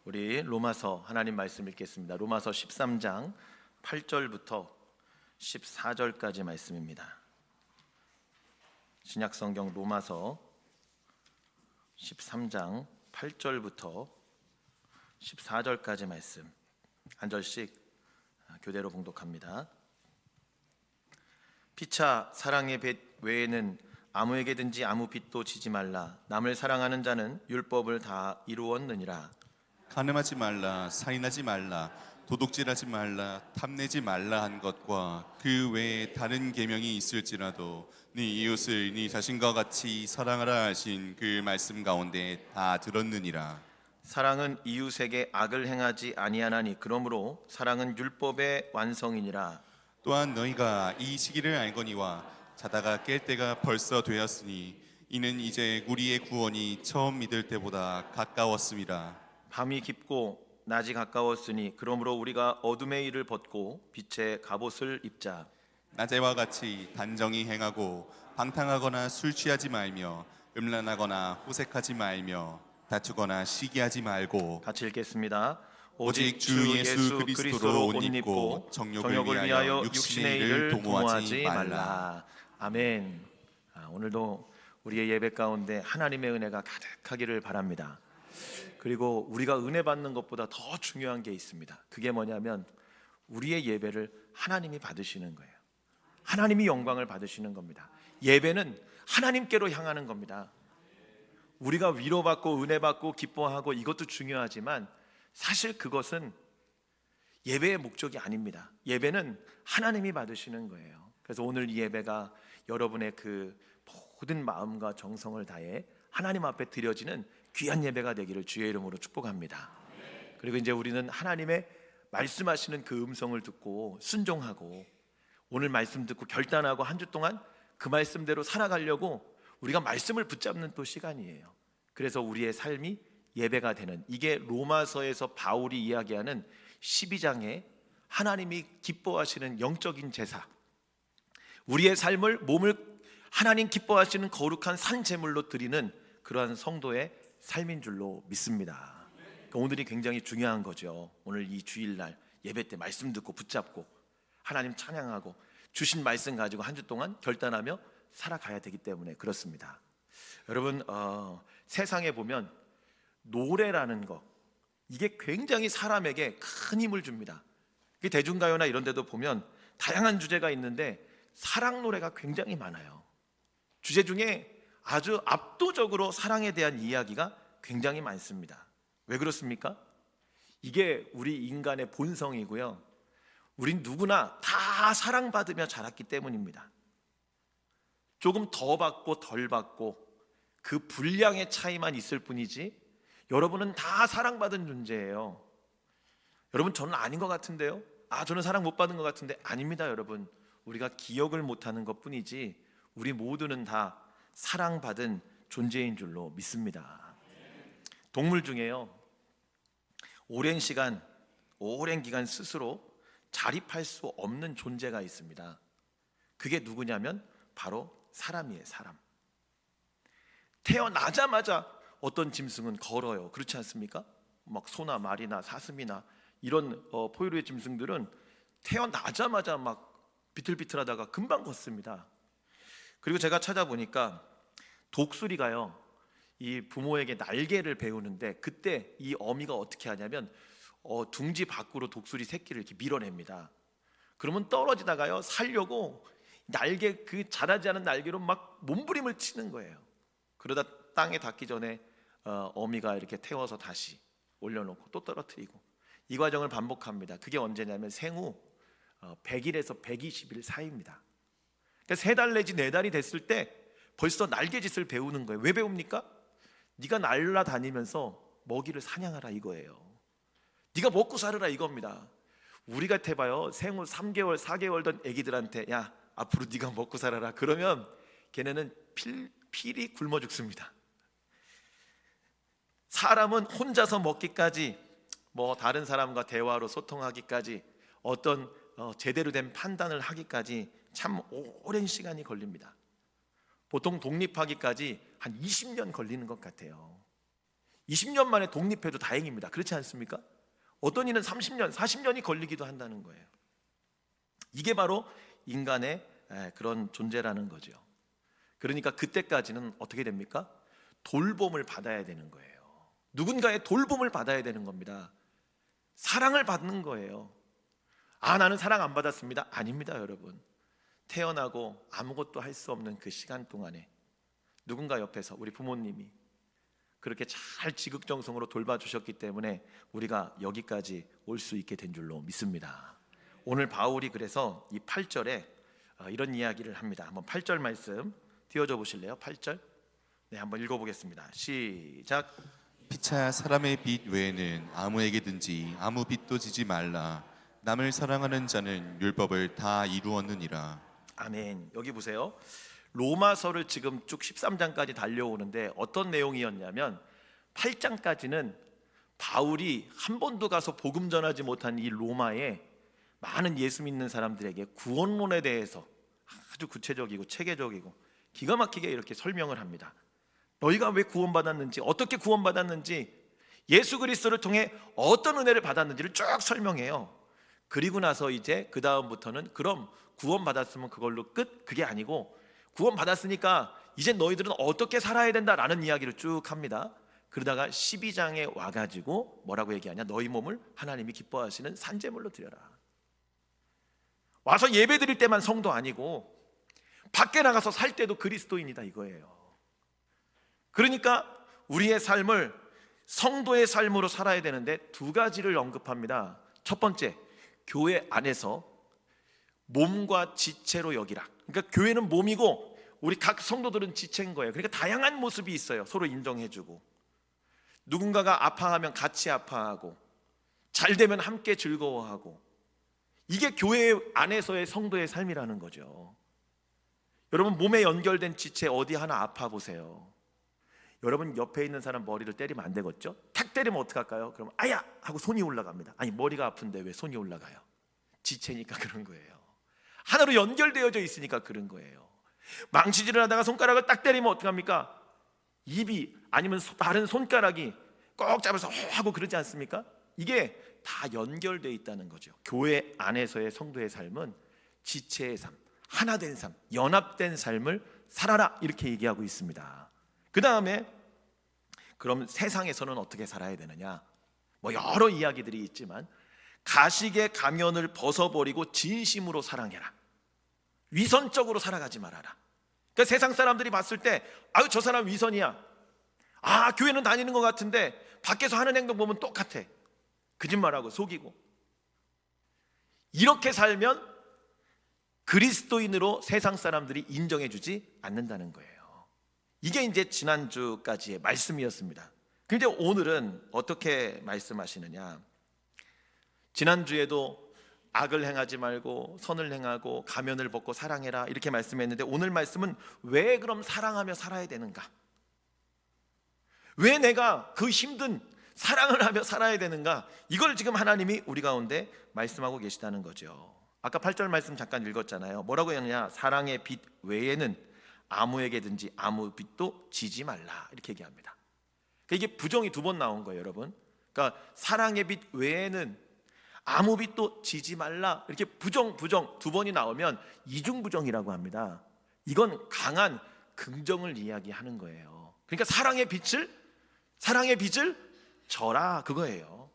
우리 로마서 하나님 말씀 읽겠습니다. 로마서 13장 8절부터 14절까지 말씀입니다. 신약성경 로마서 13장 8절부터 14절까지 말씀 한 절씩 교대로 봉독합니다. 피차 사랑의 빚 외에는 아무에게든지 아무 빚도 지지 말라. 남을 사랑하는 자는 율법을 다 이루었느니라. 간음하지 말라, 살인하지 말라, 도둑질하지 말라, 탐내지 말라 한 것과 그 외에 다른 계명이 있을지라도 네 이웃을 네 자신과 같이 사랑하라 하신 그 말씀 가운데 다 들었느니라. 사랑은 이웃에게 악을 행하지 아니하나니 그러므로 사랑은 율법의 완성이니라. 또한 너희가 이 시기를 알거니와 자다가 깰 때가 벌써 되었으니 이는 이제 우리의 구원이 처음 믿을 때보다 가까웠음이라. 밤이 깊고 낮이 가까웠으니 그러므로 우리가 어둠의 일을 벗고 빛의 갑옷을 입자. 낮에와 같이 단정히 행하고 방탕하거나 술 취하지 말며 음란하거나 호색하지 말며 다투거나 시기하지 말고 같이 읽겠습니다. 오직 주 예수 그리스도로 옷 입고 정욕을 위하여 육신의 일을 도모하지 말라. 아멘. 오늘도 우리의 예배 가운데 하나님의 은혜가 가득하기를 바랍니다. 그리고 우리가 은혜 받는 것보다 더 중요한 게 있습니다. 그게 뭐냐면 우리의 예배를 하나님이 받으시는 거예요. 하나님이 영광을 받으시는 겁니다. 예배는 하나님께로 향하는 겁니다. 우리가 위로받고 은혜받고 기뻐하고 이것도 중요하지만 사실 그것은 예배의 목적이 아닙니다. 예배는 하나님이 받으시는 거예요. 그래서 오늘 이 예배가 여러분의 그 모든 마음과 정성을 다해 하나님 앞에 드려지는 귀한 예배가 되기를 주의 이름으로 축복합니다. 그리고 이제 우리는 하나님의 말씀하시는 그 음성을 듣고 순종하고 오늘 말씀 듣고 결단하고 한 주 동안 그 말씀대로 살아가려고 우리가 말씀을 붙잡는 또 시간이에요. 그래서 우리의 삶이 예배가 되는, 이게 로마서에서 바울이 이야기하는 12장에 하나님이 기뻐하시는 영적인 제사, 우리의 삶을, 몸을 하나님 기뻐하시는 거룩한 산제물로 드리는 그러한 성도의 삶인 줄로 믿습니다. 그러니까 오늘이 굉장히 중요한 거죠. 오늘 이 주일날 예배 때 말씀 듣고 붙잡고 하나님 찬양하고 주신 말씀 가지고 한 주 동안 결단하며 살아가야 되기 때문에 그렇습니다. 여러분, 세상에 보면 노래라는 거, 이게 굉장히 사람에게 큰 힘을 줍니다. 대중가요나 이런 데도 보면 다양한 주제가 있는데 사랑 노래가 굉장히 많아요. 주제 중에 아주 압도적으로 사랑에 대한 이야기가 굉장히 많습니다. 왜 그렇습니까? 이게 우리 인간의 본성이고요, 우린 누구나 다 사랑받으며 자랐기 때문입니다. 조금 더 받고 덜 받고 그 분량의 차이만 있을 뿐이지 여러분은 다 사랑받은 존재예요. 여러분, 저는 아닌 것 같은데요? 저는 사랑 못 받은 것 같은데 아닙니다. 여러분, 우리가 기억을 못하는 것뿐이지 우리 모두는 다 사랑받은 존재인 줄로 믿습니다. 동물 중에요, 오랜 기간 스스로 자립할 수 없는 존재가 있습니다. 그게 누구냐면 바로 사람이에요. 사람. 태어나자마자 어떤 짐승은 걸어요. 그렇지 않습니까? 막 소나 말이나 사슴이나 이런 포유류의 짐승들은 태어나자마자 막 비틀비틀하다가 금방 걷습니다. 그리고 제가 찾아보니까 독수리가요, 이 부모에게 날개를 배우는데 그때 이 어미가 어떻게 하냐면 둥지 밖으로 독수리 새끼를 이렇게 밀어냅니다. 그러면 떨어지다가요, 살려고 날개, 그 자라지 않은 날개로 막 몸부림을 치는 거예요. 그러다 땅에 닿기 전에 어미가 이렇게 태워서 다시 올려놓고 또 떨어뜨리고, 이 과정을 반복합니다. 그게 언제냐면 생후 100일에서 120일 사이입니다. 그러니까 3달 내지 4달이 됐을 때 벌써 날개짓을 배우는 거예요. 왜 배웁니까? 네가 날아다니면서 먹이를 사냥하라 이거예요. 네가 먹고 살으라 이겁니다. 우리 같아봐요, 생후 3개월 4개월 된 애기들한테 야, 앞으로 네가 먹고 살아라 그러면 걔네는 필히 굶어 죽습니다. 사람은 혼자서 먹기까지, 다른 사람과 대화로 소통하기까지, 어떤 제대로 된 판단을 하기까지 참 오랜 시간이 걸립니다. 보통 독립하기까지 한 20년 걸리는 것 같아요. 20년 만에 독립해도 다행입니다. 그렇지 않습니까? 어떤 이는 30년, 40년이 걸리기도 한다는 거예요. 이게 바로 인간의 그런 존재라는 거죠. 그러니까 그때까지는 어떻게 됩니까? 돌봄을 받아야 되는 거예요. 누군가의 돌봄을 받아야 되는 겁니다. 사랑을 받는 거예요. 아, 나는 사랑 안 받았습니다. 아닙니다, 여러분. 태어나고 아무것도 할 수 없는 그 시간 동안에 누군가 옆에서 우리 부모님이 그렇게 잘 지극정성으로 돌봐주셨기 때문에 우리가 여기까지 올 수 있게 된 줄로 믿습니다. 오늘 바울이 그래서 이 8절에 이런 이야기를 합니다. 한번 8절 말씀 띄워줘 보실래요? 8절. 네, 한번 읽어보겠습니다. 시작. 피차 사람의 빚 외에는 아무에게든지 아무 빚도 지지 말라. 남을 사랑하는 자는 율법을 다 이루었느니라. 아멘. 여기 보세요. 로마서를 지금 쭉 13장까지 달려오는데 어떤 내용이었냐면 8장까지는 바울이 한 번도 가서 복음 전하지 못한 이 로마에 많은 예수 믿는 사람들에게 구원론에 대해서 아주 구체적이고 체계적이고 기가 막히게 이렇게 설명을 합니다. 너희가 왜 구원받았는지, 어떻게 구원받았는지, 예수 그리스도를 통해 어떤 은혜를 받았는지를 쭉 설명해요. 그리고 나서 이제 그 다음부터는 그럼 구원받았으면 그걸로 끝? 그게 아니고 구원받았으니까 이제 너희들은 어떻게 살아야 된다라는 이야기를 쭉 합니다. 그러다가 12장에 와가지고 뭐라고 얘기하냐? 너희 몸을 하나님이 기뻐하시는 산제물로 드려라. 와서 예배 드릴 때만 성도 아니고 밖에 나가서 살 때도 그리스도인이다 이거예요. 그러니까 우리의 삶을 성도의 삶으로 살아야 되는데 두 가지를 언급합니다. 첫 번째, 교회 안에서 몸과 지체로 여기라. 그러니까 교회는 몸이고 우리 각 성도들은 지체인 거예요. 그러니까 다양한 모습이 있어요. 서로 인정해주고, 누군가가 아파하면 같이 아파하고, 잘 되면 함께 즐거워하고, 이게 교회 안에서의 성도의 삶이라는 거죠. 여러분, 몸에 연결된 지체 어디 하나 아파 보세요. 여러분 옆에 있는 사람 머리를 때리면 안 되겠죠? 탁 때리면 어떡할까요? 그럼 아야! 하고 손이 올라갑니다. 아니, 머리가 아픈데 왜 손이 올라가요? 지체니까 그런 거예요. 하나로 연결되어져 있으니까 그런 거예요. 망치질을 하다가 손가락을 딱 때리면 어떡합니까? 입이 아니면 다른 손가락이 꼭 잡아서 하고 그러지 않습니까? 이게 다 연결되어 있다는 거죠. 교회 안에서의 성도의 삶은 지체의 삶, 하나된 삶, 연합된 삶을 살아라 이렇게 얘기하고 있습니다. 그 다음에 그럼 세상에서는 어떻게 살아야 되느냐? 뭐 여러 이야기들이 있지만 가식의 가면을 벗어버리고 진심으로 사랑해라. 위선적으로 살아가지 말아라. 그러니까 세상 사람들이 봤을 때 아유 저 사람 위선이야. 아 교회는 다니는 것 같은데 밖에서 하는 행동 보면 똑같아. 거짓말하고 속이고. 이렇게 살면 그리스도인으로 세상 사람들이 인정해주지 않는다는 거예요. 이게 이제 지난주까지의 말씀이었습니다. 그런데 오늘은 어떻게 말씀하시느냐? 지난주에도 악을 행하지 말고 선을 행하고 가면을 벗고 사랑해라 이렇게 말씀했는데 오늘 말씀은 왜 그럼 사랑하며 살아야 되는가? 왜 내가 그 힘든 사랑을 하며 살아야 되는가? 이걸 지금 하나님이 우리 가운데 말씀하고 계시다는 거죠. 아까 8절 말씀 잠깐 읽었잖아요. 뭐라고 했느냐? 사랑의 빚 외에는 아무에게든지 아무 빚도 지지 말라 이렇게 얘기합니다. 그러니까 이게 부정이 두 번 나온 거예요, 여러분. 그러니까 사랑의 빚 외에는 아무 빚도 지지 말라 이렇게 부정 두 번이 나오면 이중부정이라고 합니다. 이건 강한 긍정을 이야기하는 거예요. 그러니까 사랑의 빚을 져라 그거예요.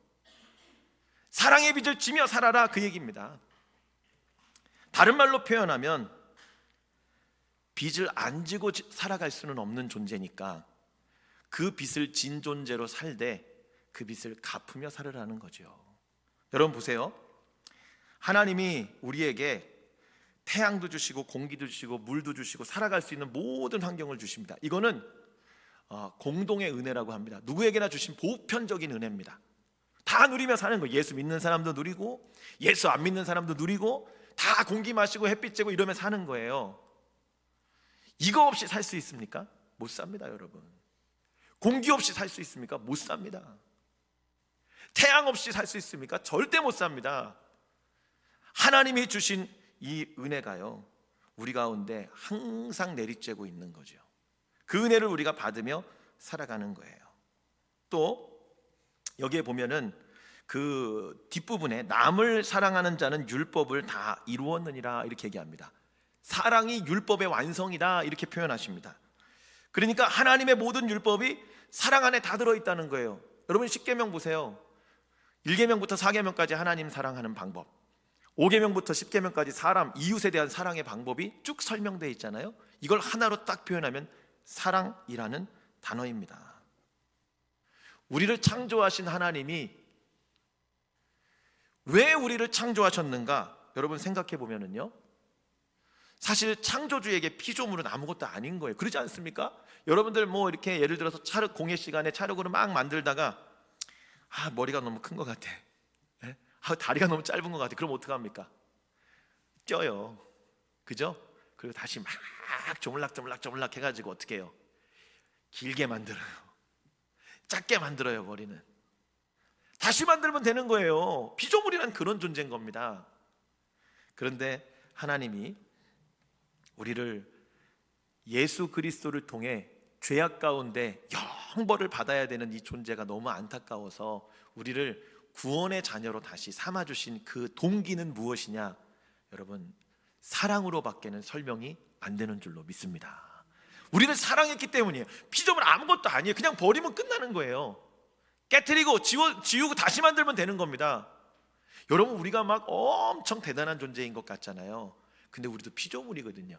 사랑의 빚을 지며 살아라 그 얘기입니다. 다른 말로 표현하면 빚을 안 지고 살아갈 수는 없는 존재니까 그 빚을 진 존재로 살되 그 빚을 갚으며 살으라는 거죠. 여러분 보세요. 하나님이 우리에게 태양도 주시고 공기도 주시고 물도 주시고 살아갈 수 있는 모든 환경을 주십니다. 이거는 공동의 은혜라고 합니다. 누구에게나 주신 보편적인 은혜입니다. 다 누리며 사는 거예요. 예수 믿는 사람도 누리고 예수 안 믿는 사람도 누리고 다 공기 마시고 햇빛 쬐고 이러며 사는 거예요. 이거 없이 살 수 있습니까? 못 삽니다, 여러분. 공기 없이 살 수 있습니까? 못 삽니다. 태양 없이 살 수 있습니까? 절대 못 삽니다. 하나님이 주신 이 은혜가요, 우리 가운데 항상 내리쬐고 있는 거죠. 그 은혜를 우리가 받으며 살아가는 거예요. 또 여기에 보면은 그 뒷부분에 남을 사랑하는 자는 율법을 다 이루었느니라 이렇게 얘기합니다. 사랑이 율법의 완성이다 이렇게 표현하십니다. 그러니까 하나님의 모든 율법이 사랑 안에 다 들어있다는 거예요. 여러분 10계명 보세요. 1계명부터 4계명까지 하나님 사랑하는 방법, 5계명부터 10계명까지 사람, 이웃에 대한 사랑의 방법이 쭉 설명되어 있잖아요. 이걸 하나로 딱 표현하면 사랑이라는 단어입니다. 우리를 창조하신 하나님이 왜 우리를 창조하셨는가? 여러분 생각해 보면은요, 사실 창조주에게 피조물은 아무것도 아닌 거예요. 그러지 않습니까? 여러분들 뭐 이렇게 예를 들어서 찰흙 공예 시간에 찰흙으로 막 만들다가 머리가 너무 큰 것 같아, 다리가 너무 짧은 것 같아. 그럼 어떡합니까? 쪄요, 그죠? 그리고 다시 막 조물락 해가지고 어떻게 해요? 길게 만들어요, 작게 만들어요. 머리는 다시 만들면 되는 거예요. 피조물이란 그런 존재인 겁니다. 그런데 하나님이 우리를 예수 그리스도를 통해 죄악 가운데 형벌을 받아야 되는 이 존재가 너무 안타까워서 우리를 구원의 자녀로 다시 삼아주신 그 동기는 무엇이냐? 여러분, 사랑으로 밖에는 설명이 안 되는 줄로 믿습니다. 우리를 사랑했기 때문이에요. 피조물 아무것도 아니에요. 그냥 버리면 끝나는 거예요. 깨트리고 지우고 다시 만들면 되는 겁니다. 여러분, 우리가 막 엄청 대단한 존재인 것 같잖아요. 근데 우리도 피조물이거든요.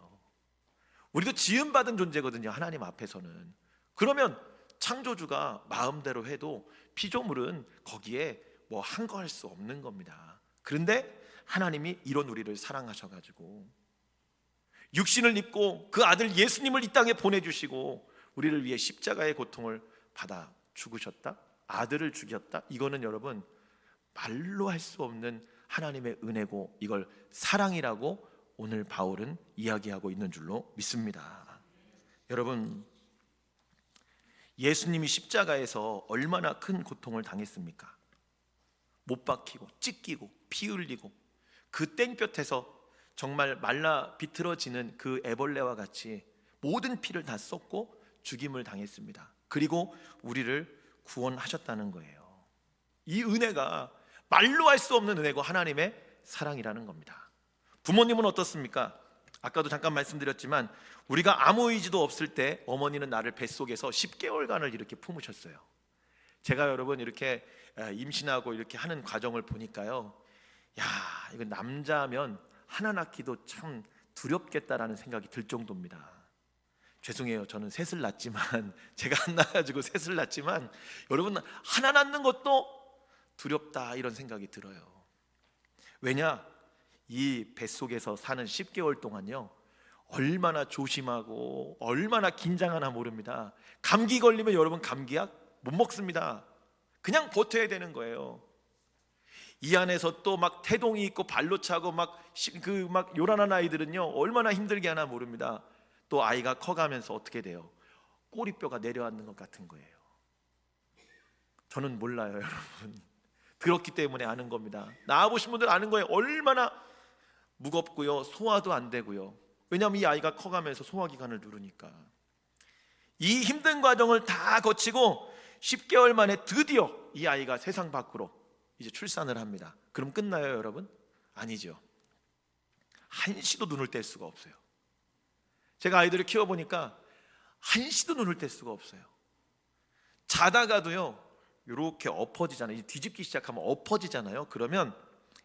우리도 지음받은 존재거든요, 하나님 앞에서는. 그러면 창조주가 마음대로 해도 피조물은 거기에 뭐 한거할 수 없는 겁니다. 그런데 하나님이 이런 우리를 사랑하셔가지고 육신을 입고 그 아들 예수님을 이 땅에 보내주시고 우리를 위해 십자가의 고통을 받아 죽으셨다, 아들을 죽였다. 이거는 여러분 말로 할 수 없는 하나님의 은혜고, 이걸 사랑이라고 오늘 바울은 이야기하고 있는 줄로 믿습니다. 여러분, 예수님이 십자가에서 얼마나 큰 고통을 당했습니까? 못 박히고 찢기고 피 흘리고 그 땡볕에서 정말 말라 비틀어지는 그 애벌레와 같이 모든 피를 다 쏟고 죽임을 당했습니다. 그리고 우리를 구원하셨다는 거예요. 이 은혜가 말로 할 수 없는 은혜고 하나님의 사랑이라는 겁니다. 부모님은 어떻습니까? 아까도 잠깐 말씀드렸지만 우리가 아무 의지도 없을 때 어머니는 나를 뱃속에서 10개월간을 이렇게 품으셨어요. 제가 여러분 이렇게 임신하고 이렇게 하는 과정을 보니까요, 야, 이거 남자면 하나 낳기도 참 두렵겠다라는 생각이 들 정도입니다. 죄송해요, 저는 셋을 낳지만 제가 안 낳아가지고 셋을 낳지만 여러분, 하나 낳는 것도 두렵다 이런 생각이 들어요. 왜냐? 이 뱃속에서 사는 10개월 동안요, 얼마나 조심하고 얼마나 긴장하나 모릅니다. 감기 걸리면 여러분 감기약 못 먹습니다. 그냥 버텨야 되는 거예요. 이 안에서 또 막 태동이 있고 발로 차고 막 요란한 아이들은요 얼마나 힘들게 하나 모릅니다. 또 아이가 커가면서 어떻게 돼요? 꼬리뼈가 내려앉는 것 같은 거예요. 저는 몰라요, 여러분. 그렇기 때문에 아는 겁니다. 낳아보신 분들 아는 거예요. 얼마나 무겁고요, 소화도 안 되고요. 왜냐하면 이 아이가 커가면서 소화기관을 누르니까. 이 힘든 과정을 다 거치고 10개월 만에 드디어 이 아이가 세상 밖으로 이제 출산을 합니다. 그럼 끝나요, 여러분? 아니죠. 한시도 눈을 뗄 수가 없어요. 제가 아이들을 키워보니까 한시도 눈을 뗄 수가 없어요. 자다가도요 이렇게 엎어지잖아요. 뒤집기 시작하면 엎어지잖아요. 그러면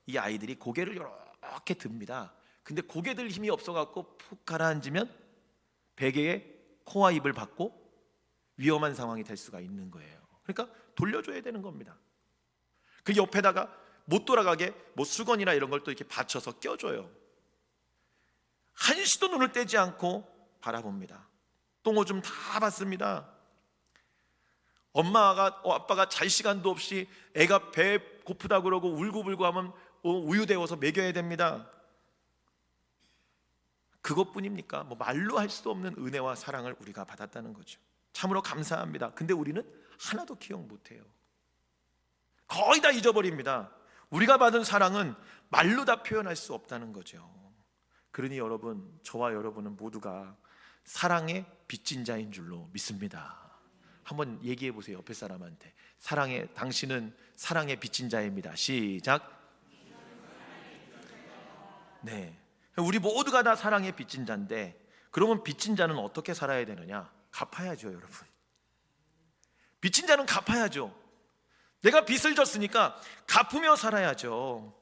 이 아이들이 고개를 이렇게 듭니다. 근데 고개 들 힘이 없어갖고 푹 가라앉으면 베개에 코와 입을 박고 위험한 상황이 될 수가 있는 거예요. 그러니까 돌려줘야 되는 겁니다. 그 옆에다가 못 돌아가게 뭐 수건이나 이런 걸 또 이렇게 받쳐서 껴줘요. 한시도 눈을 떼지 않고 바라봅니다. 똥오줌 다 봤습니다. 엄마가 아빠가 잘 시간도 없이 애가 배 고프다 그러고 울고불고 하면 우유 데워서 먹여야 됩니다. 그것뿐입니까? 뭐 말로 할 수 없는 은혜와 사랑을 우리가 받았다는 거죠. 참으로 감사합니다. 근데 우리는 하나도 기억 못해요. 거의 다 잊어버립니다. 우리가 받은 사랑은 말로 다 표현할 수 없다는 거죠. 그러니 여러분, 저와 여러분은 모두가 사랑의 빚진 자인 줄로 믿습니다. 한번 얘기해 보세요. 옆에 사람한테. 당신은 사랑의 빚진 자입니다. 시작. 네. 우리 모두가 다 사랑의 빚진 자인데, 그러면 빚진 자는 어떻게 살아야 되느냐? 갚아야죠, 여러분. 빚진 자는 갚아야죠. 내가 빚을 졌으니까 갚으며 살아야죠.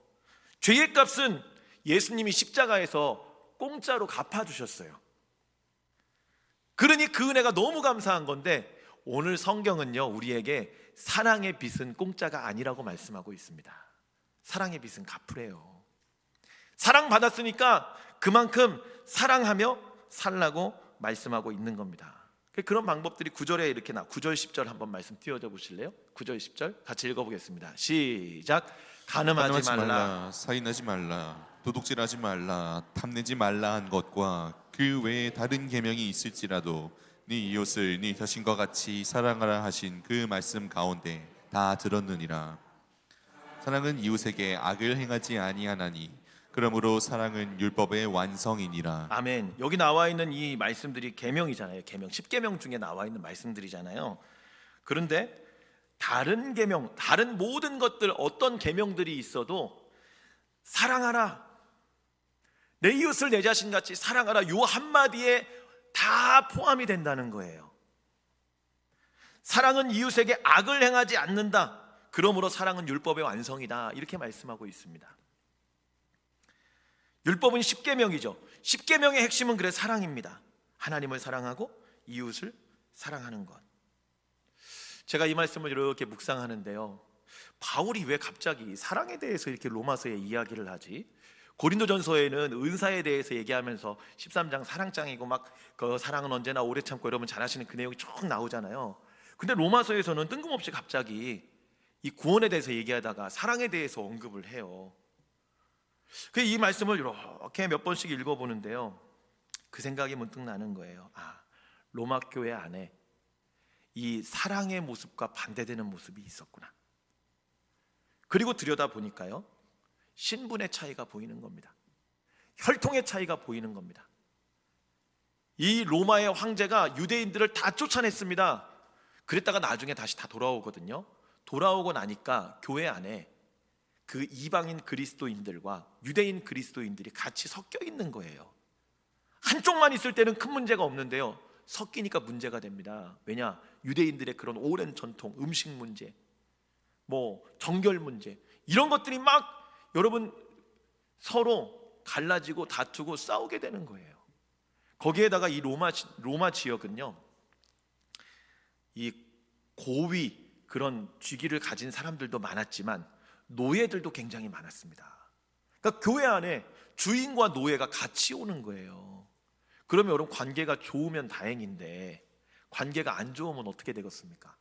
죄의 값은 예수님이 십자가에서 공짜로 갚아주셨어요. 그러니 그 은혜가 너무 감사한 건데, 오늘 성경은요, 우리에게 사랑의 빚은 공짜가 아니라고 말씀하고 있습니다. 사랑의 빚은 갚으래요. 사랑받았으니까 그만큼 사랑하며 살라고 말씀하고 있는 겁니다. 그런 방법들이 9절에 이렇게 9절 10절 한번 말씀 띄워줘 보실래요? 9절 10절 같이 읽어보겠습니다. 시작. 가늠하지 말라, 살인하지 말라, 도둑질하지 말라, 탐내지 말라 한 것과 그 외에 다른 계명이 있을지라도 네 이웃을 네 자신과 같이 사랑하라 하신 그 말씀 가운데 다 들었느니라. 사랑은 이웃에게 악을 행하지 아니하나니 그러므로 사랑은 율법의 완성이니라. 아멘. 여기 나와 있는 이 말씀들이 계명이잖아요. 계명 10계명 중에 나와 있는 말씀들이잖아요. 그런데 다른 계명, 다른 모든 것들, 어떤 계명들이 있어도 사랑하라, 내 이웃을 내 자신같이 사랑하라, 요 한마디에 다 포함이 된다는 거예요. 사랑은 이웃에게 악을 행하지 않는다. 그러므로 사랑은 율법의 완성이다. 이렇게 말씀하고 있습니다. 율법은 10계명이죠. 10계명의 핵심은 그래 사랑입니다. 하나님을 사랑하고 이웃을 사랑하는 것. 제가 이 말씀을 이렇게 묵상하는데요, 바울이 왜 갑자기 사랑에 대해서 이렇게 로마서에 이야기를 하지? 고린도전서에는 은사에 대해서 얘기하면서 13장 사랑장이고 막 그 사랑은 언제나 오래 참고 여러분 잘 아시는 그 내용이 쭉 나오잖아요. 근데 로마서에서는 뜬금없이 갑자기 이 구원에 대해서 얘기하다가 사랑에 대해서 언급을 해요. 이 말씀을 이렇게 몇 번씩 읽어보는데요, 그 생각이 문득 나는 거예요. 로마 교회 안에 이 사랑의 모습과 반대되는 모습이 있었구나. 그리고 들여다보니까요, 신분의 차이가 보이는 겁니다. 혈통의 차이가 보이는 겁니다. 이 로마의 황제가 유대인들을 다 쫓아냈습니다. 그랬다가 나중에 다시 다 돌아오거든요. 돌아오고 나니까 교회 안에 그 이방인 그리스도인들과 유대인 그리스도인들이 같이 섞여 있는 거예요. 한쪽만 있을 때는 큰 문제가 없는데요, 섞이니까 문제가 됩니다. 왜냐? 유대인들의 그런 오랜 전통, 음식 문제, 정결 문제, 이런 것들이 막 여러분 서로 갈라지고 다투고 싸우게 되는 거예요. 거기에다가 이 로마 지역은요, 이 고위 그런 직위를 가진 사람들도 많았지만 노예들도 굉장히 많았습니다. 그러니까 교회 안에 주인과 노예가 같이 오는 거예요. 그러면 여러분 관계가 좋으면 다행인데 관계가 안 좋으면 어떻게 되겠습니까?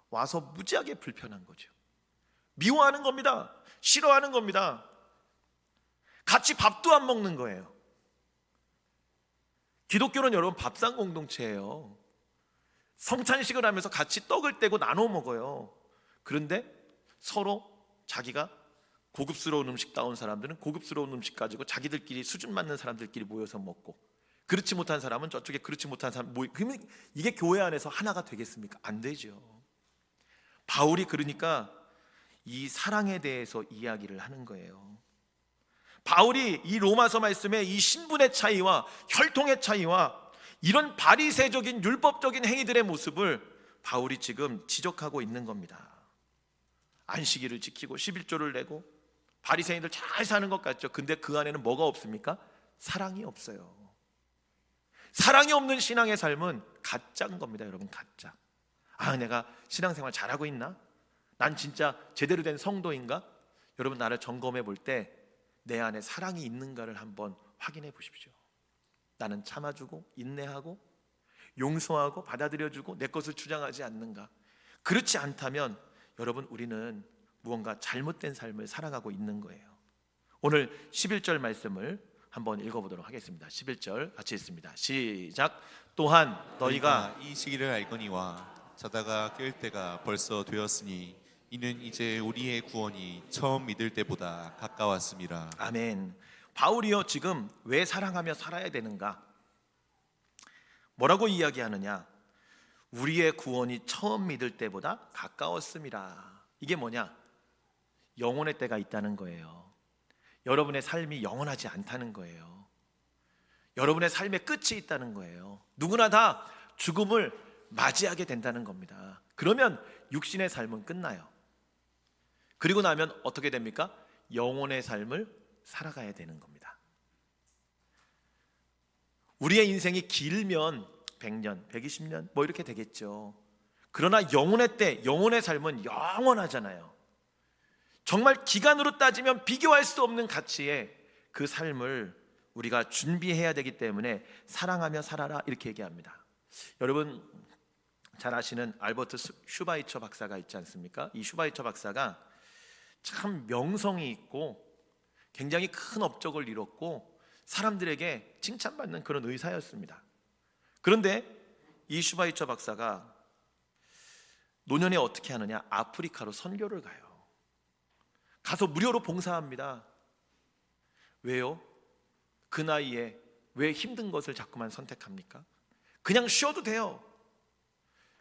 와서 무지하게 불편한 거죠. 미워하는 겁니다. 싫어하는 겁니다. 같이 밥도 안 먹는 거예요. 기독교는 여러분 밥상 공동체예요. 성찬식을 하면서 같이 떡을 떼고 나눠 먹어요. 그런데 서로 자기가 고급스러운 음식 따온 사람들은 고급스러운 음식 가지고 자기들끼리 수준 맞는 사람들끼리 모여서 먹고, 그렇지 못한 사람은 저쪽에 그렇지 못한 사람 그러면 이게 교회 안에서 하나가 되겠습니까? 안 되죠. 바울이 그러니까 이 사랑에 대해서 이야기를 하는 거예요. 바울이 이 로마서 말씀에 이 신분의 차이와 혈통의 차이와 이런 바리새적인 율법적인 행위들의 모습을 바울이 지금 지적하고 있는 겁니다. 안식일을 지키고 11조를 내고 바리새인들 잘 사는 것 같죠. 근데 그 안에는 뭐가 없습니까? 사랑이 없어요. 사랑이 없는 신앙의 삶은 가짜인 겁니다, 여러분. 가짜. 내가 신앙생활 잘하고 있나? 난 진짜 제대로 된 성도인가? 여러분, 나를 점검해 볼 때 내 안에 사랑이 있는가를 한번 확인해 보십시오. 나는 참아주고 인내하고 용서하고 받아들여주고 내 것을 주장하지 않는가? 그렇지 않다면 여러분, 우리는 무언가 잘못된 삶을 살아가고 있는 거예요. 오늘 11절 말씀을 한번 읽어보도록 하겠습니다. 11절 같이 읽습니다. 시작. 또한 너희가 이 시기를 알거니와 자다가 깰 때가 벌써 되었으니 이는 이제 우리의 구원이 처음 믿을 때보다 가까웠습니다. 아멘. 바울이요, 지금 왜 사랑하며 살아야 되는가? 뭐라고 이야기하느냐? 우리의 구원이 처음 믿을 때보다 가까웠습니다. 이게 뭐냐? 영혼의 때가 있다는 거예요. 여러분의 삶이 영원하지 않다는 거예요. 여러분의 삶의 끝이 있다는 거예요. 누구나 다 죽음을 맞이하게 된다는 겁니다. 그러면 육신의 삶은 끝나요. 그리고 나면 어떻게 됩니까? 영혼의 삶을 살아가야 되는 겁니다. 우리의 인생이 길면 100년, 120년 뭐 이렇게 되겠죠. 그러나 영혼의 때, 영혼의 삶은 영원하잖아요. 정말 기간으로 따지면 비교할 수 없는 가치의 그 삶을 우리가 준비해야 되기 때문에 사랑하며 살아라 이렇게 얘기합니다. 여러분 잘 아시는 알버트 슈바이처 박사가 있지 않습니까? 이 슈바이처 박사가 참 명성이 있고 굉장히 큰 업적을 이뤘고 사람들에게 칭찬받는 그런 의사였습니다. 그런데 이 슈바이처 박사가 노년에 어떻게 하느냐? 아프리카로 선교를 가요. 가서 무료로 봉사합니다. 왜요? 그 나이에 왜 힘든 것을 자꾸만 선택합니까? 그냥 쉬어도 돼요.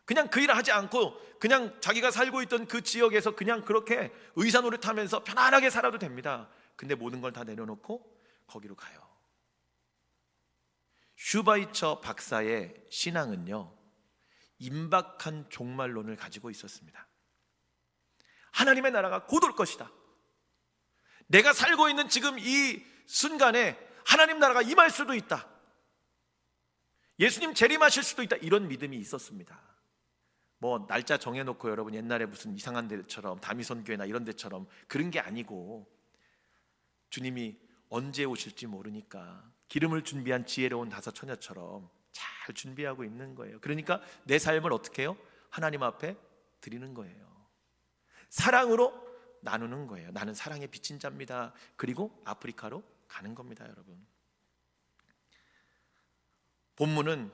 그냥 그 일을 하지 않고 그냥 자기가 살고 있던 그 지역에서 그냥 그렇게 의사 노릇하면서 편안하게 살아도 됩니다. 근데 모든 걸 다 내려놓고 거기로 가요. 슈바이처 박사의 신앙은요, 임박한 종말론을 가지고 있었습니다. 하나님의 나라가 곧 올 것이다. 내가 살고 있는 지금 이 순간에 하나님 나라가 임할 수도 있다. 예수님 재림하실 수도 있다. 이런 믿음이 있었습니다. 뭐 날짜 정해놓고 여러분 옛날에 무슨 이상한 데처럼 다미선교회나 이런 데처럼 그런 게 아니고 주님이 언제 오실지 모르니까 기름을 준비한 지혜로운 다섯 처녀처럼 잘 준비하고 있는 거예요. 그러니까 내 삶을 어떻게 해요? 하나님 앞에 드리는 거예요. 사랑으로 나누는 거예요. 나는 사랑에 비친 자입니다. 그리고 아프리카로 가는 겁니다, 여러분. 본문은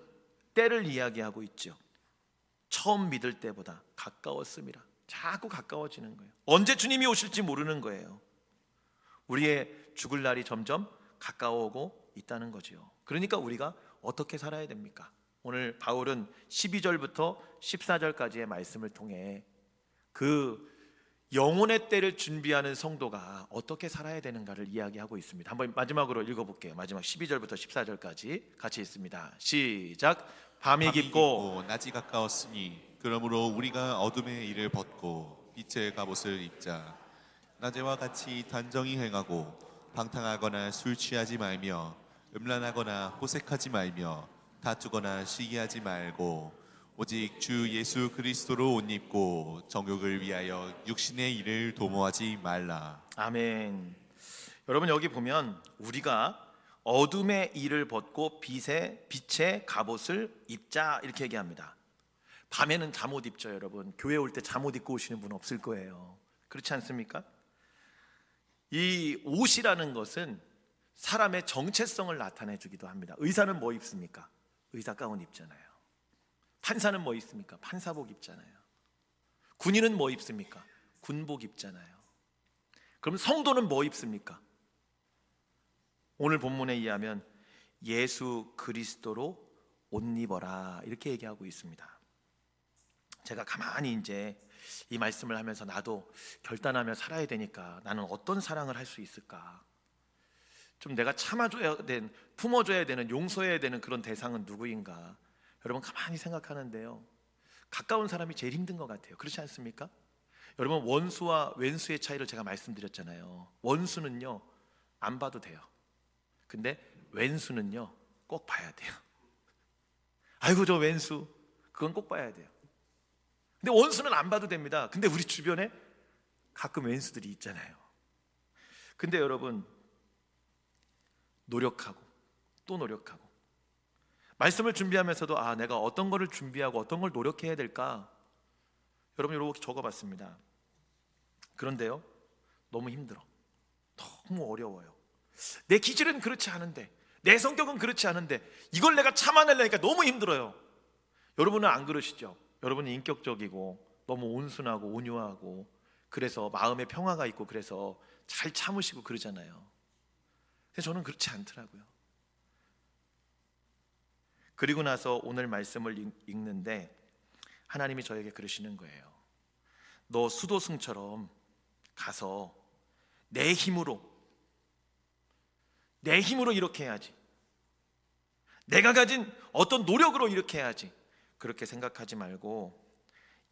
때를 이야기하고 있죠. 처음 믿을 때보다 가까웠습니다. 자꾸 가까워지는 거예요. 언제 주님이 오실지 모르는 거예요. 우리의 죽을 날이 점점 가까워오고 있다는 거죠. 그러니까 우리가 어떻게 살아야 됩니까? 오늘 바울은 12절부터 14절까지의 말씀을 통해 그 영혼의 때를 준비하는 성도가 어떻게 살아야 되는가를 이야기하고 있습니다. 한번 마지막으로 읽어볼게요. 마지막 12절부터 14절까지 같이 읽습니다. 시작. 밤이 깊고 낮이 가까웠으니 그러므로 우리가 어둠의 일을 벗고 빛의 갑옷을 입자. 낮에와 같이 단정히 행하고 방탕하거나 술 취하지 말며 음란하거나 호색하지 말며 다투거나 시기하지 말고 오직 주 예수 그리스도로 옷 입고 정욕을 위하여 육신의 일을 도모하지 말라. 아멘. 여러분 여기 보면 우리가 어둠의 일을 벗고 빛의 갑옷을 입자 이렇게 얘기합니다. 밤에는 잠옷 입죠, 여러분. 교회 올 때 잠옷 입고 오시는 분 없을 거예요. 그렇지 않습니까? 이 옷이라는 것은 사람의 정체성을 나타내 주기도 합니다. 의사는 뭐 입습니까? 의사 가운 입잖아요. 판사는 뭐 입습니까? 판사복 입잖아요. 군인은 뭐 입습니까? 군복 입잖아요. 그럼 성도는 뭐 입습니까? 오늘 본문에 의하면 예수 그리스도로 옷 입어라 이렇게 얘기하고 있습니다. 제가 가만히 이제 이 말씀을 하면서 나도 결단하며 살아야 되니까 나는 어떤 사랑을 할 수 있을까? 좀 내가 참아줘야 되는, 품어줘야 되는, 용서해야 되는 그런 대상은 누구인가? 여러분 가만히 생각하는데요, 가까운 사람이 제일 힘든 것 같아요. 그렇지 않습니까? 여러분 원수와 왼수의 차이를 제가 말씀드렸잖아요. 원수는요 안 봐도 돼요. 근데 왼수는요 꼭 봐야 돼요. 아이고 저 왼수, 그건 꼭 봐야 돼요. 근데 원수는 안 봐도 됩니다. 근데 우리 주변에 가끔 왼수들이 있잖아요. 근데 여러분 노력하고 또 노력하고 말씀을 준비하면서도 내가 어떤 거를 준비하고 어떤 걸 노력해야 될까? 여러분 이렇게 적어봤습니다. 그런데요 너무 힘들어. 너무 어려워요. 내 기질은 그렇지 않은데, 내 성격은 그렇지 않은데 이걸 내가 참아내려니까 너무 힘들어요. 여러분은 안 그러시죠? 여러분은 인격적이고 너무 온순하고 온유하고 그래서 마음에 평화가 있고 그래서 잘 참으시고 그러잖아요. 근데 저는 그렇지 않더라고요. 그리고 나서 오늘 말씀을 읽는데 하나님이 저에게 그러시는 거예요. 너 수도승처럼 가서 내 힘으로 이렇게 해야지. 내가 가진 어떤 노력으로 이렇게 해야지. 그렇게 생각하지 말고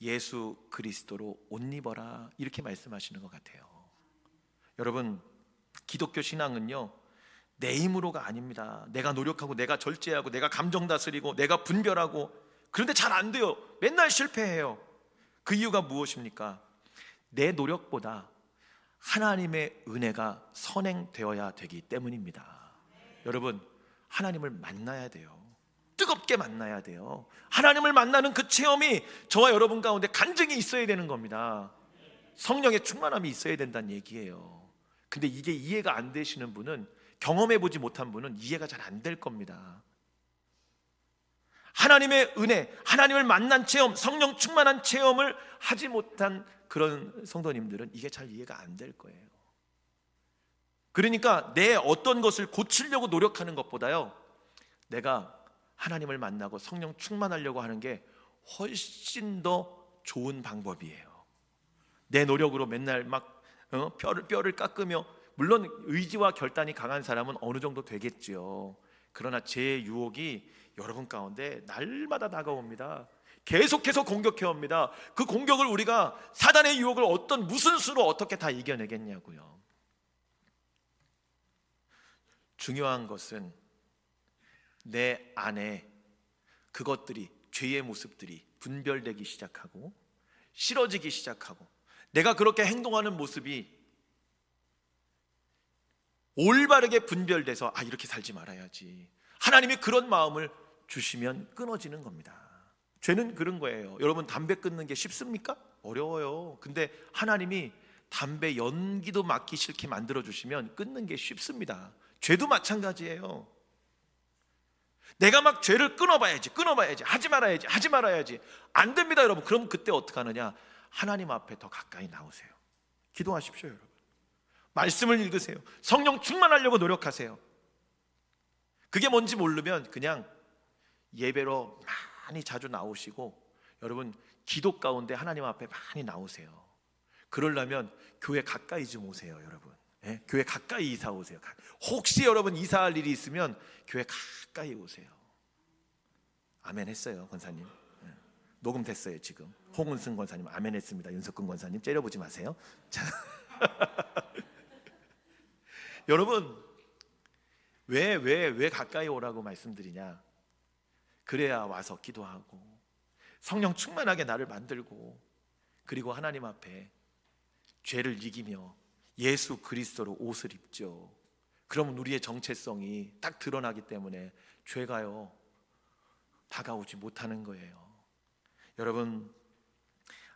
예수 그리스도로 옷 입어라, 이렇게 말씀하시는 것 같아요. 여러분, 기독교 신앙은요, 내 힘으로가 아닙니다. 내가 노력하고 내가 절제하고 내가 감정 다스리고 내가 분별하고, 그런데 잘 안 돼요. 맨날 실패해요. 그 이유가 무엇입니까? 내 노력보다 하나님의 은혜가 선행되어야 되기 때문입니다. 여러분, 하나님을 만나야 돼요. 뜨겁게 만나야 돼요. 하나님을 만나는 그 체험이 저와 여러분 가운데 간증이 있어야 되는 겁니다. 성령의 충만함이 있어야 된다는 얘기예요. 근데 이게 이해가 안 되시는 분은, 경험해 보지 못한 분은 이해가 잘 안 될 겁니다. 하나님의 은혜, 하나님을 만난 체험, 성령 충만한 체험을 하지 못한 그런 성도님들은 이게 잘 이해가 안 될 거예요. 그러니까 내 어떤 것을 고치려고 노력하는 것보다요, 내가 하나님을 만나고 성령 충만하려고 하는 게 훨씬 더 좋은 방법이에요. 내 노력으로 맨날 막 뼈를 깎으며, 물론 의지와 결단이 강한 사람은 어느 정도 되겠지요. 그러나 제 유혹이 여러분 가운데 날마다 다가옵니다. 계속해서 공격해 옵니다. 그 공격을 우리가, 사단의 유혹을 무슨 수로 어떻게 다 이겨내겠냐고요. 중요한 것은 내 안에 그것들이, 죄의 모습들이 분별되기 시작하고 싫어지기 시작하고, 내가 그렇게 행동하는 모습이 올바르게 분별돼서 이렇게 살지 말아야지, 하나님이 그런 마음을 주시면 끊어지는 겁니다. 죄는 그런 거예요. 여러분, 담배 끊는 게 쉽습니까? 어려워요. 근데 하나님이 담배 연기도 맡기 싫게 만들어 주시면 끊는 게 쉽습니다. 죄도 마찬가지예요. 내가 막 죄를 끊어봐야지, 하지 말아야지 안 됩니다, 여러분. 그럼 그때 어떻게 하느냐? 하나님 앞에 더 가까이 나오세요. 기도하십시오, 여러분. 말씀을 읽으세요. 성령 충만하려고 노력하세요. 그게 뭔지 모르면 그냥 예배로 많이 자주 나오시고, 여러분, 기도 가운데 하나님 앞에 많이 나오세요. 그러려면 교회 가까이 좀 오세요, 여러분. 교회 가까이 이사 오세요. 혹시 여러분 이사할 일이 있으면 교회 가까이 오세요. 아멘 했어요, 권사님. 녹음됐어요 지금. 홍은승 권사님 아멘 했습니다. 윤석근 권사님 째려보지 마세요. 자. 여러분, 왜 가까이 오라고 말씀드리냐? 그래야 와서 기도하고 성령 충만하게 나를 만들고, 그리고 하나님 앞에 죄를 이기며 예수 그리스도로 옷을 입죠. 그러면 우리의 정체성이 딱 드러나기 때문에 죄가요 다가오지 못하는 거예요. 여러분,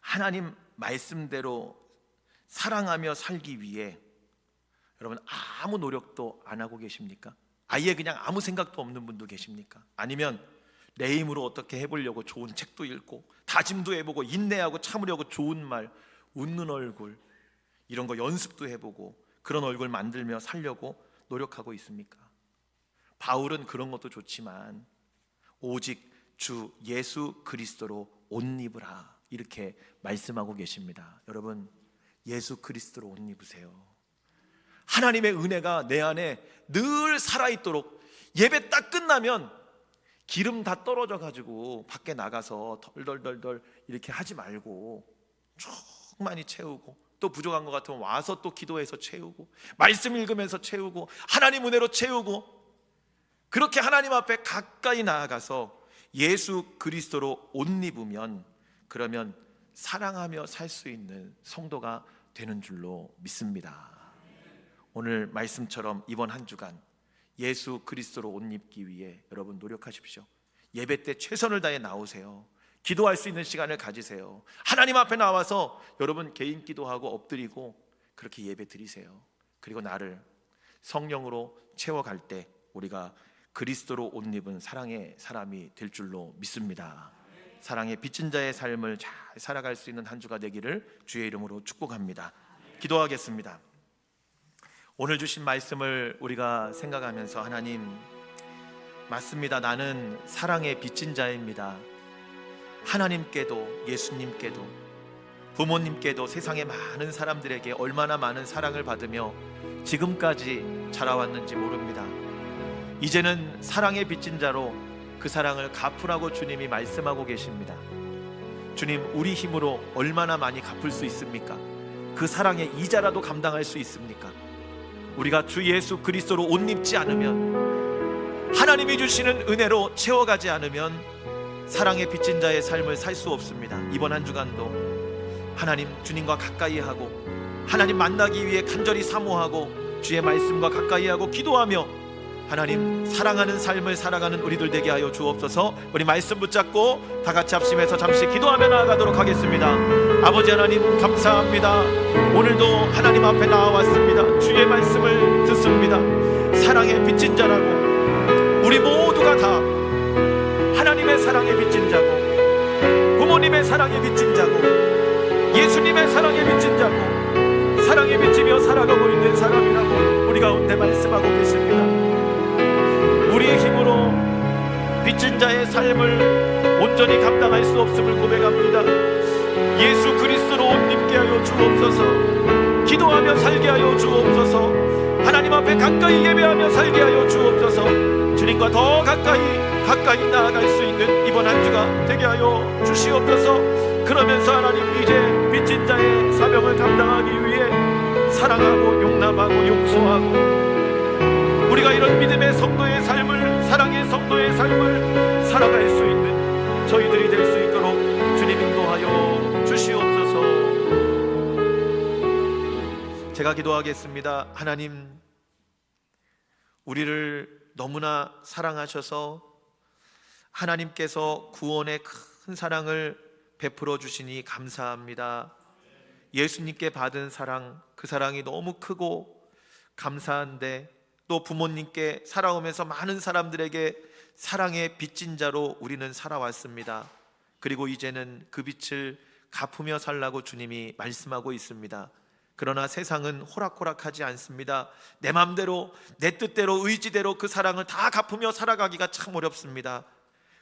하나님 말씀대로 사랑하며 살기 위해 여러분 아무 노력도 안 하고 계십니까? 아예 그냥 아무 생각도 없는 분도 계십니까? 아니면 내 힘으로 어떻게 해보려고 좋은 책도 읽고 다짐도 해보고 인내하고 참으려고 좋은 말, 웃는 얼굴, 이런 거 연습도 해보고 그런 얼굴 만들며 살려고 노력하고 있습니까? 바울은 그런 것도 좋지만 오직 주 예수 그리스도로 옷 입으라, 이렇게 말씀하고 계십니다. 여러분, 예수 그리스도로 옷 입으세요. 하나님의 은혜가 내 안에 늘 살아있도록, 예배 딱 끝나면 기름 다 떨어져 가지고 밖에 나가서 덜덜덜덜 이렇게 하지 말고 충만히 채우고, 또 부족한 것 같으면 와서 또 기도해서 채우고, 말씀 읽으면서 채우고, 하나님 은혜로 채우고, 그렇게 하나님 앞에 가까이 나아가서 예수 그리스도로 옷 입으면, 그러면 사랑하며 살 수 있는 성도가 되는 줄로 믿습니다. 오늘 말씀처럼 이번 한 주간 예수 그리스도로 옷 입기 위해 여러분 노력하십시오. 예배 때 최선을 다해 나오세요. 기도할 수 있는 시간을 가지세요. 하나님 앞에 나와서 여러분 개인 기도하고 엎드리고 그렇게 예배 드리세요. 그리고 나를 성령으로 채워갈 때 우리가 그리스도로 옷 입은 사랑의 사람이 될 줄로 믿습니다. 사랑의 빚진 자의 삶을 잘 살아갈 수 있는 한 주가 되기를 주의 이름으로 축복합니다. 기도하겠습니다. 오늘 주신 말씀을 우리가 생각하면서, 하나님, 맞습니다. 나는 사랑의 빚진 자입니다. 하나님께도 예수님께도 부모님께도 세상의 많은 사람들에게 얼마나 많은 사랑을 받으며 지금까지 자라왔는지 모릅니다. 이제는 사랑의 빚진 자로 그 사랑을 갚으라고 주님이 말씀하고 계십니다. 주님, 우리 힘으로 얼마나 많이 갚을 수 있습니까? 그 사랑의 이자라도 감당할 수 있습니까? 우리가 주 예수 그리스도로 옷 입지 않으면, 하나님이 주시는 은혜로 채워가지 않으면 사랑의 빚진 자의 삶을 살 수 없습니다. 이번 한 주간도 하나님, 주님과 가까이 하고 하나님 만나기 위해 간절히 사모하고 주의 말씀과 가까이 하고 기도하며 하나님 사랑하는 삶을 살아가는 우리들 되게 하여 주옵소서. 우리 말씀 붙잡고 다 같이 합심해서 잠시 기도하며 나아가도록 하겠습니다. 아버지 하나님, 감사합니다. 오늘도 하나님 앞에 나와왔습니다. 주의 말씀을 듣습니다. 사랑의 빚진 자라고, 우리 모두가 다 하나님의 사랑에 빚진 자고, 부모님의 사랑에 빚진 자고, 예수님의 사랑에 빚진 자고, 사랑에 빚지며 살아가고 있는 사람이라고 우리 가운데 말씀하고 계십니다. 우리의 힘으로 빚진 자의 삶을 온전히 감당할 수 없음을 고백합니다. 예수 그리스도로 옷 입게 하여 주옵소서. 기도하며 살게 하여 주옵소서. 하나님 앞에 가까이 예배하며 살게 하여 주옵소서. 주님과 더 가까이 나아갈 수 있는 이번 한 주가 되게 하여 주시옵소서. 그러면서 하나님, 이제 빚진 자의 사명을 감당하기 위해 사랑하고 용납하고 용서하고 우리가 이런 믿음의 성도의 삶을, 사랑의 성도의 삶을 살아갈 수 있는 저희들이 될 수 있도록 주님 인도하여 주시옵소서. 제가 기도하겠습니다. 하나님, 우리를 너무나 사랑하셔서 하나님께서 구원의 큰 사랑을 베풀어 주시니 감사합니다. 예수님께 받은 사랑, 그 사랑이 너무 크고 감사한데, 또 부모님께 살아오면서 많은 사람들에게 사랑의 빚진 자로 우리는 살아왔습니다. 그리고 이제는 그 빚을 갚으며 살라고 주님이 말씀하고 있습니다. 그러나 세상은 호락호락하지 않습니다. 내 맘대로, 내 뜻대로, 의지대로 그 사랑을 다 갚으며 살아가기가 참 어렵습니다.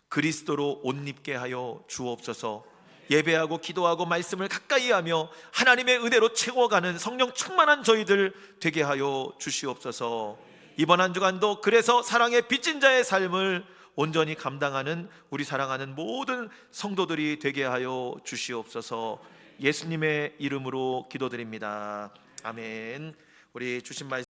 그리스도로 옷 입게 하여 주옵소서. 예배하고 기도하고 말씀을 가까이 하며 하나님의 은혜로 채워가는 성령 충만한 저희들 되게 하여 주시옵소서. 이번 한 주간도 그래서 사랑의 빚진 자의 삶을 온전히 감당하는 우리 사랑하는 모든 성도들이 되게 하여 주시옵소서. 예수님의 이름으로 기도드립니다. 아멘. 우리 주신 말씀